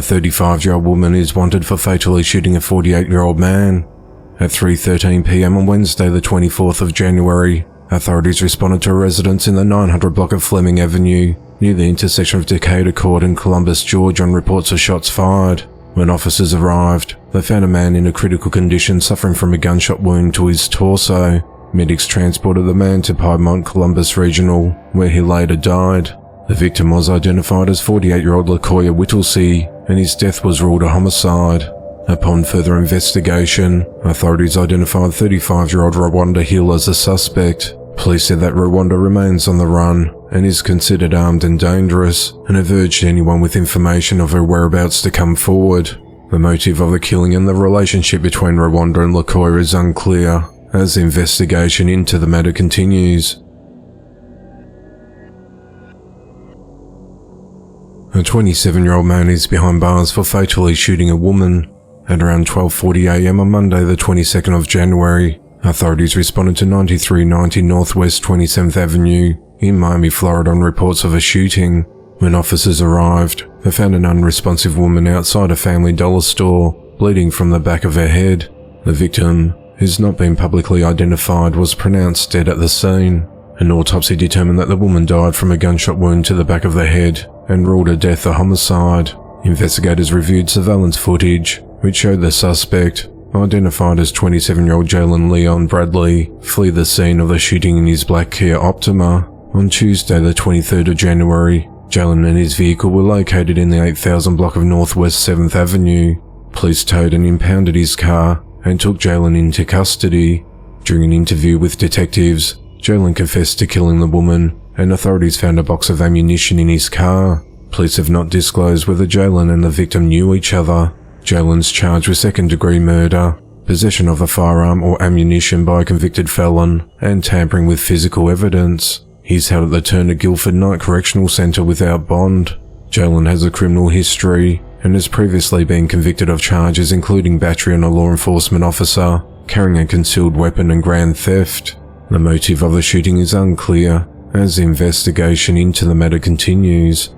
A 35-year-old woman is wanted for fatally shooting a 48-year-old man. At 3:13 p.m. on Wednesday the 24th of January, authorities responded to a residence in the 900 block of Fleming Avenue, near the intersection of Decatur Court and Columbus, Georgia, on reports of shots fired. When officers arrived, they found a man in a critical condition suffering from a gunshot wound to his torso. Medics transported the man to Piedmont Columbus Regional, where he later died. The victim was identified as 48-year-old LaCoya Whittlesey, and his death was ruled a homicide. Upon further investigation, authorities identified 35-year-old Rwanda Hill as a suspect. Police said that Rwanda remains on the run and is considered armed and dangerous, and have urged anyone with information of her whereabouts to come forward. The motive of the killing and the relationship between Rwanda and LaCoya is unclear, as the investigation into the matter continues. A 27-year-old man is behind bars for fatally shooting a woman. At around 12:40 a.m. on Monday the 22nd of January, authorities responded to 9390 Northwest 27th Avenue in Miami, Florida on reports of a shooting. When officers arrived, they found an unresponsive woman outside a Family Dollar store, bleeding from the back of her head. The victim, who's not been publicly identified, was pronounced dead at the scene. An autopsy determined that the woman died from a gunshot wound to the back of the head and ruled her death a homicide. Investigators reviewed surveillance footage, which showed the suspect, identified as 27-year-old Jalen Leon Bradley, flee the scene of the shooting in his black Kia Optima. On Tuesday the 23rd of January, Jalen and his vehicle were located in the 8000 block of Northwest 7th Avenue. Police towed and impounded his car and took Jalen into custody. During an interview with detectives, Jalen confessed to killing the woman, and authorities found a box of ammunition in his car. Police have not disclosed whether Jalen and the victim knew each other. Jalen's charged with second-degree murder, possession of a firearm or ammunition by a convicted felon, and tampering with physical evidence. He's held at the Turner Guilford Night Correctional Center without bond. Jalen has a criminal history and has previously been convicted of charges including battery on a law enforcement officer, carrying a concealed weapon, and grand theft. The motive of the shooting is unclear, as the investigation into the matter continues.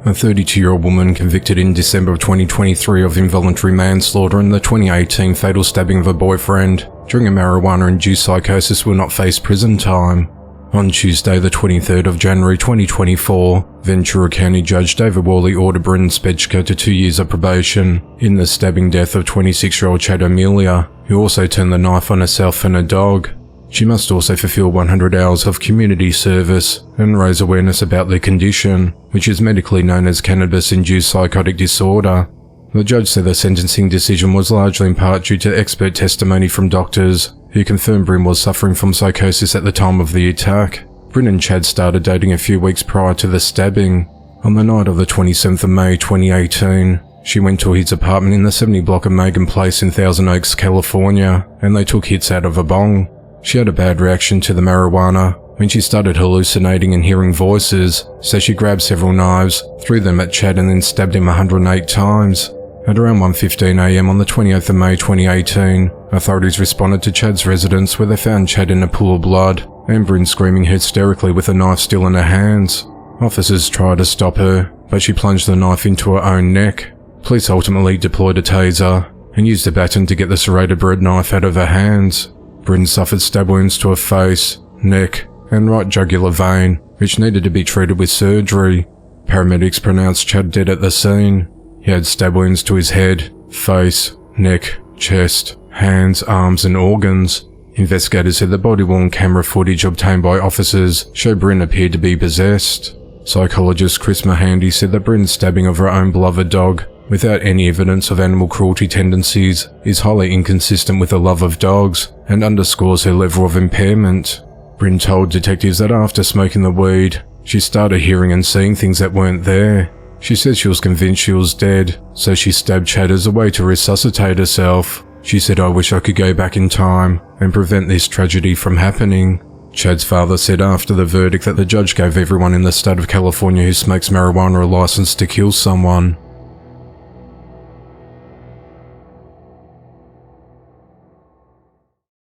A 32-year-old woman convicted in December of 2023 of involuntary manslaughter in the 2018 fatal stabbing of a boyfriend during a marijuana-induced psychosis will not face prison time. On Tuesday the 23rd of January 2024, Ventura County Judge David Worley ordered Bryn Spechka to 2 years of probation in the stabbing death of 26-year-old Chad Amelia, who also turned the knife on herself and a dog. She must also fulfill 100 hours of community service and raise awareness about their condition, which is medically known as cannabis-induced psychotic disorder. The judge said the sentencing decision was largely in part due to expert testimony from doctors who confirmed Bryn was suffering from psychosis at the time of the attack. Bryn and Chad started dating a few weeks prior to the stabbing. On the night of the 27th of May 2018, she went to his apartment in the 70 block of Megan Place in Thousand Oaks, California, and they took hits out of a bong. She had a bad reaction to the marijuana when she started hallucinating and hearing voices, so she grabbed several knives, threw them at Chad, and then stabbed him 108 times. At around 1:15 a.m. on the 28th of May 2018, authorities responded to Chad's residence where they found Chad in a pool of blood and Bryn screaming hysterically with a knife still in her hands. Officers tried to stop her, but she plunged the knife into her own neck. Police ultimately deployed a taser and used a baton to get the serrated bread knife out of her hands. Bryn suffered stab wounds to her face, neck, and right jugular vein, which needed to be treated with surgery. Paramedics pronounced Chad dead at the scene. He had stab wounds to his head, face, neck, chest, hands, arms, and organs. Investigators said the body-worn camera footage obtained by officers showed Bryn appeared to be possessed. Psychologist Chris Mahandy said that Bryn's stabbing of her own beloved dog, without any evidence of animal cruelty tendencies, is highly inconsistent with a love of dogs and underscores her level of impairment. Bryn told detectives that after smoking the weed, she started hearing and seeing things that weren't there. She said she was convinced she was dead, so she stabbed Chad as a way to resuscitate herself. She said, "I wish I could go back in time and prevent this tragedy from happening." Chad's father said after the verdict that the judge gave everyone in the state of California who smokes marijuana a license to kill someone.